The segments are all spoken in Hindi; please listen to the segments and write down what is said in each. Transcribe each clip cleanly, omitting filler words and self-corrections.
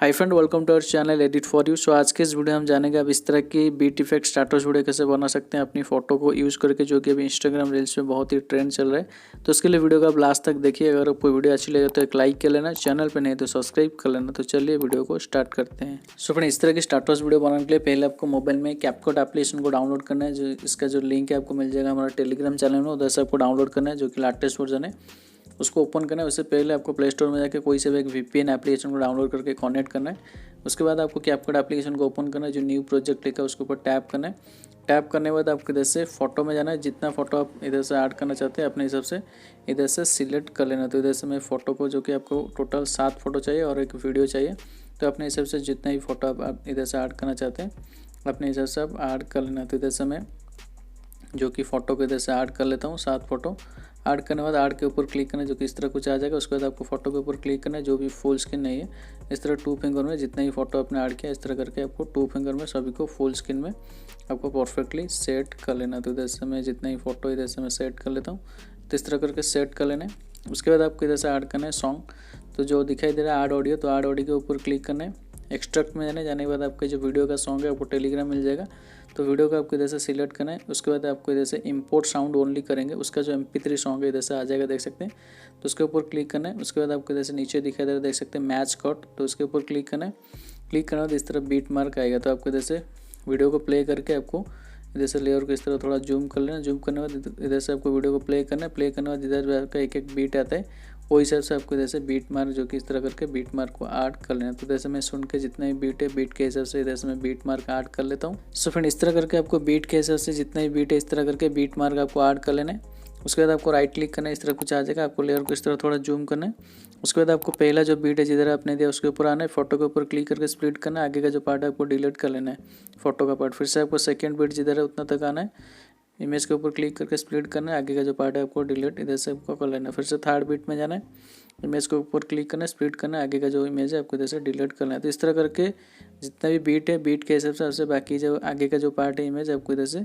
Hi friend, welcome to our channel edit for you. So आज के इस वीडियो हम जानेंगे आप इस तरह की बीट इफेक्ट स्टेटस वीडियो कैसे बना सकते हैं अपनी फोटो को यूज़ करके, जो कि अभी इंस्टाग्राम रील्स में बहुत ही ट्रेंड चल रहा है। तो उसके लिए वीडियो को आप लास्ट तक देखिए। अगर आपको वीडियो अच्छी लगे तो एक लाइक कर लेना, चैनल पर नहीं तो सब्सक्राइब कर लेना। तो चलिए वीडियो को स्टार्ट करते हैं। सो फ्रेंड, इस तरह की स्टेटस वीडियो बनाने के लिए पहले आपको मोबाइल में कैपकट एप्लीकेशन को डाउनलोड करना है। जो इसका जो लिंक है आपको मिल जाएगा हमारा टेलीग्राम चैनल में, उधर से आपको डाउनलोड करना है, जो कि लेटेस्ट वर्जन है। उसको ओपन करना है। उससे पहले आपको प्ले स्टोर में जाकर कोई से भी एक वीपीएन एप्लीकेशन को डाउनलोड करके कनेक्ट करना है। उसके बाद आपको कैपकट एप्लीकेशन को ओपन करना है। जो न्यू प्रोजेक्ट लिखा है उसके ऊपर टैप करना है। टैप करने के बाद आपको इधर से फोटो में जाना है। जितना फोटो आप इधर से ऐड करना चाहते हैं अपने हिसाब से इधर से सिलेक्ट कर लेना। तो इधर से मैं फ़ोटो को, जो कि आपको टोटल 7 फोटो चाहिए और एक वीडियो चाहिए, तो अपने हिसाब से जितना ही फोटो आप इधर से ऐड करना चाहते हैं अपने हिसाब से आप ऐड कर लेना। तो इधर से मैं जो कि फ़ोटो को इधर से ऐड कर लेता हूँ। 7 फोटो ऐड करने के बाद ऐड के ऊपर क्लिक करना है, जो कि इस तरह कुछ आ जाएगा। उसके बाद आपको फोटो के ऊपर क्लिक करना है। जो भी फुल स्क्रीन नहीं है, इस तरह 2 फिंगर में जितना ही फोटो आपने ऐड किया, इस तरह करके आपको 2 फिंगर में सभी को फुल स्क्रीन में आपको परफेक्टली सेट कर लेना। तो इधर से मैं जितना ही फोटो इधर से मैं सेट कर लेता हूँ। तो इस तरह करके सेट कर लेना है। उसके बाद आपको इधर से ऐड करना है सॉन्ग। तो जो दिखाई दे रहा है ऐड ऑडियो, तो ऐड ऑडियो के ऊपर क्लिक करना है। एक्सट्रैक्ट में जाने के बाद आपके जो वीडियो का सॉन्ग है आपको टेलीग्राम मिल जाएगा। तो वीडियो को आपको इधर से सिलेक्ट करना है। उसके बाद आपको इधर से इंपोर्ट साउंड ओनली करेंगे। उसका जो MP3 सॉन्ग है इधर से आ जाएगा, देख सकते हैं। तो उसके ऊपर क्लिक करना है। उसके बाद आपको इधर से नीचे दिखाई दे रहा है, देख सकते हैं, मैच कट। तो उसके ऊपर क्लिक करना है। क्लिक करने के बाद इस तरह बीट मार्क आएगा। तो आपको इधर से वीडियो को प्ले करके आपको इधर से लेयर को इस तरह थोड़ा जूम कर लेना। जूम करने के बाद इधर से आपको वीडियो को प्ले करना है। प्ले करने के बाद इधर आपका एक एक बीट आता है, वो हिसाब से आपको इधर से बीट मार्क, जो कि इस तरह करके बीट मार्क को ऐड कर लेना। तो इधर से मैं सुन के जितना भी बीट है, बीट के हिसाब से इधर से मैं बीट मार्क ऐड कर लेता हूँ। सो फ्रेंड, इस तरह करके आपको बीट के हिसाब से जितना ही बीट है इस तरह करके बीट मार्क आपको ऐड कर लेना है। उसके बाद आपको राइट क्लिक करना है। इस तरह कुछ आ जाएगा। आपको लेयर को इस तरह थोड़ा जूम करना है। उसके बाद आपको पहला जो बीट है जिधर आपने दिया उसके ऊपर आना है। फोटो के ऊपर क्लिक करके स्प्लिट करना है। आगे का जो पार्ट है आपको डिलीट कर लेना है, फोटो का पार्ट। फिर से आपको सेकंड बीट जिधर है उतना तक आना है। इमेज के ऊपर क्लिक करके स्प्लिट करना है। आगे का जो पार्ट है आपको डिलीट इधर से आपको कर लेना है। फिर से थर्ड बीट में जाना है। इमेज के ऊपर क्लिक करना है, स्प्लिट करना है। आगे का जो इमेज है आपको इधर से डिलीट करना है। तो इस तरह करके जितना भी बीट है, बीट के हिसाब से आपसे बाकी जो आगे का जो पार्ट है इमेज आपको इधर से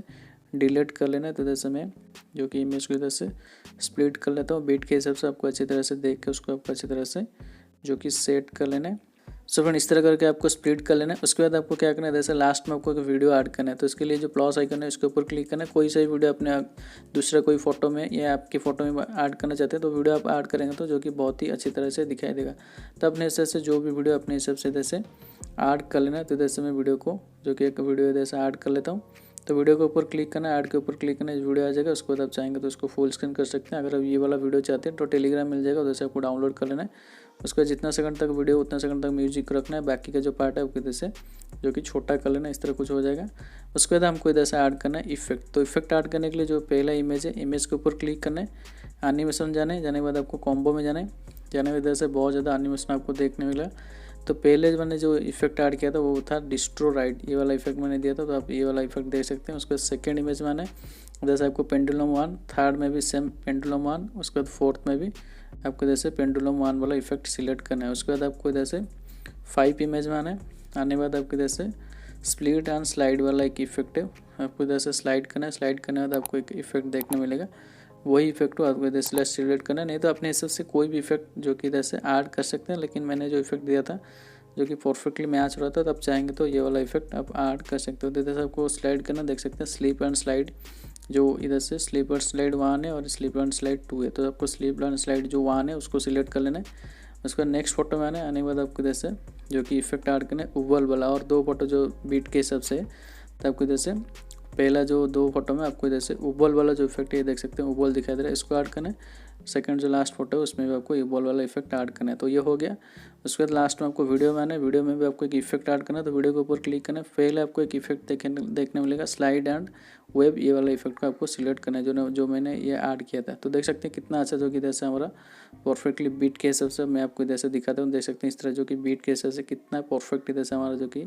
डिलीट कर लेना है। तो इधर से मैं जो कि इमेज को इधर से स्प्लिट कर लेता हूँ। बीट के हिसाब से आपको अच्छी तरह से देख के उसको आपको अच्छी तरह से जो कि सेट कर लेना है। सो फ्रेंड, इस तरह करके आपको स्प्लिट कर लेना है। उसके बाद आपको क्या करना है, जैसे लास्ट में आपको एक वीडियो ऐड करना है। तो इसके लिए जो प्लस आइकन है उसके ऊपर क्लिक करना है। कोई सा भी वीडियो अपने दूसरा कोई फोटो में या आपकी फ़ोटो में ऐड करना चाहते हैं तो वीडियो आप ऐड करेंगे तो जो कि बहुत ही अच्छी तरह से दिखाई देगा। तो अपने हिसाब से जो भी वीडियो अपने हिसाब से इधर से ऐड कर लेना है। तो इधर से मैं वीडियो को जो कि एक वीडियो इधर से ऐड कर लेता हूँ। तो वीडियो के ऊपर क्लिक करना है, ऐड के ऊपर क्लिक करना है, वीडियो आ जाएगा। उसके बाद आप चाहेंगे तो उसको फुल स्क्रीन कर सकते हैं। अगर आप ये वाला वीडियो चाहते हैं तो टेलीग्राम मिल जाएगा, उधर से आपको डाउनलोड कर लेना है। उसके बाद जितना सेकंड तक वीडियो उतना सेकंड तक म्यूजिक रखना है। बाकी का जो पार्ट है आपको इधर से जो कि छोटा कर लेना है। इस तरह कुछ हो जाएगा। उसके बाद हमको इधर से ऐड करना है इफेक्ट। तो इफेक्ट ऐड करने के लिए जो पहला इमेज है, इमेज के ऊपर क्लिक करना है। एनिमेशन जाने के बाद आपको कॉम्बो में जाना है। जाने के बाद इधर से बहुत ज़्यादा एनिमेशन आपको देखने मिला। तो पहले मैंने जो इफेक्ट ऐड किया था वो था डिस्ट्रो राइट, ये वाला इफेक्ट मैंने दिया था। तो आप ये वाला इफेक्ट देख सकते हैं। उसके बाद सेकेंड इमेज में आना है। जैसे आपको पेंडुलम 1, थर्ड में भी सेम पेंडुलम 1, उसके बाद फोर्थ में भी आपको जैसे पेंडुलम 1 वाला इफेक्ट सिलेक्ट करना है। उसके बाद आपको इधर से 5 इमेज में आना है। आने के बाद आपको इधर से स्प्लिट एंड स्लाइड वाला एक इफेक्ट है, आपको इधर से स्लाइड करना है। स्लाइड करने के बाद आपको एक इफेक्ट देखने मिलेगा, वही इफेक्ट को आपको इधर से सिलेक्ट करना है। नहीं तो अपने हिसाब से कोई भी इफेक्ट जो कि इधर से ऐड कर सकते हैं, लेकिन मैंने जो इफेक्ट दिया था जो कि परफेक्टली मैच हो रहा था, तो आप चाहेंगे तो ये वाला इफेक्ट आप ऐड कर सकते हो। तो इधर से आपको स्लाइड करना, देख सकते हैं स्लिप एंड स्लाइड, जो इधर से स्लिप एंड स्लाइड 1 है और स्लिप एंड स्लाइड 2 है। तो आपको स्लिप एंड स्लाइड जो 1 है उसको सिलेक्ट कर लेना है। उसके बाद नेक्स्ट फोटो में आना है। आने के बाद आपको इधर से जो कि इफेक्ट ऐड करना है उबल वाला, और 2 फोटो जो बीट के हिसाब से है। तो आपको इधर से पहला जो 2 फोटो में आपको इधर से उबल वाला जो इफेक्ट है, देख सकते हैं उबल दिखाई दे रहा है, इसको ऐड करना है। सेकंड जो लास्ट फोटो है उसमें भी आपको उबल वाला इफेक्ट ऐड करना है। तो ये हो गया। उसके बाद लास्ट में आपको वीडियो में आना है। वीडियो में भी आपको एक इफेक्ट ऐड करना है। तो वीडियो के ऊपर क्लिक करना है। पहले आपको एक इफेक्ट देखने मिलेगा स्लाइड एंड वेब, ये वाला इफेक्ट को आपको सिलेक्ट करना है जो मैंने ये ऐड किया था। तो देख सकते हैं कितना अच्छा जो कि इधर से हमारा परफेक्टली बीट के हिसाब से मैं आपको इधर से दिखाता हूँ। देख सकते हैं इस तरह जो कि बीट के हिसाब से कितना परफेक्ट इधर से हमारा जो कि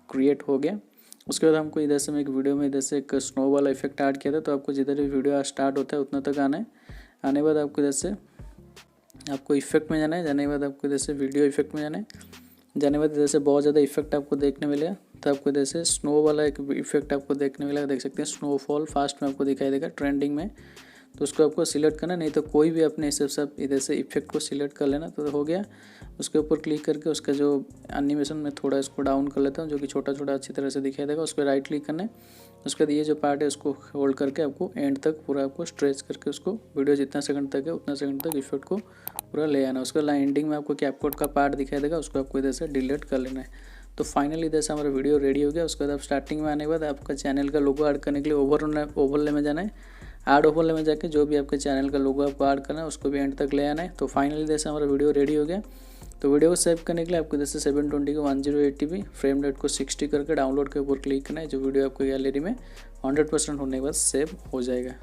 क्रिएट हो गया। उसके बाद हमको इधर से मैं एक वीडियो में इधर से एक स्नो वाला इफेक्ट ऐड किया था। तो आपको जिधर भी वीडियो स्टार्ट होता है उतना तक आना है। आने के बाद आपको इधर से आपको इफेक्ट में जाना है। जाने के बाद आपको इधर से वीडियो इफेक्ट में जाना है। जाने के बाद इधर से बहुत ज़्यादा इफेक्ट आपको देखने मिलेगा। तो आपको इधर से स्नो वाला एक इफेक्ट आपको देखने मिलेगा, देख सकते हैं स्नोफॉल फास्ट में आपको दिखाई देगा ट्रेंडिंग में। तो उसको आपको सिलेक्ट करना, नहीं तो कोई भी अपने हिसाब से इधर से इफेक्ट को सिलेक्ट कर लेना। तो हो गया। उसके ऊपर क्लिक करके उसका जो एनिमेशन में थोड़ा इसको डाउन कर लेता हूँ, जो कि छोटा छोटा अच्छी तरह से दिखाई देगा। उस पर राइट क्लिक करना है। उसके बाद ये जो पार्ट है उसको होल्ड करके आपको एंड तक पूरा आपको स्ट्रेच करके उसको वीडियो जितना सेकंड तक है उतना सेकंड तक इफेक्ट को पूरा ले आना। उसके बाद एंडिंग में आपको कैपकट का पार्ट दिखाई देगा, उसको आपको इधर से डिलीट कर लेना है। तो फाइनली इधर से हमारा वीडियो रेडी हो गया। उसके बाद आप स्टार्टिंग में आने के बाद आपका चैनल का लोगो ऐड करने के लिए ओवरले में जाना है। ऐड ओवरले में जाके जो भी आपके चैनल का लोगो आपको ऐड करना है उसको भी एंड तक ले आना है। तो फाइनली इधर से हमारा वीडियो रेडी हो गया। तो वीडियो को सेव करने के लिए आपको जैसे 720 को 1080p फ्रेम रेट को 60 करके डाउनलोड के ऊपर क्लिक करना है। जो वीडियो आपको गैलरी में 100% होने के बाद सेव हो जाएगा।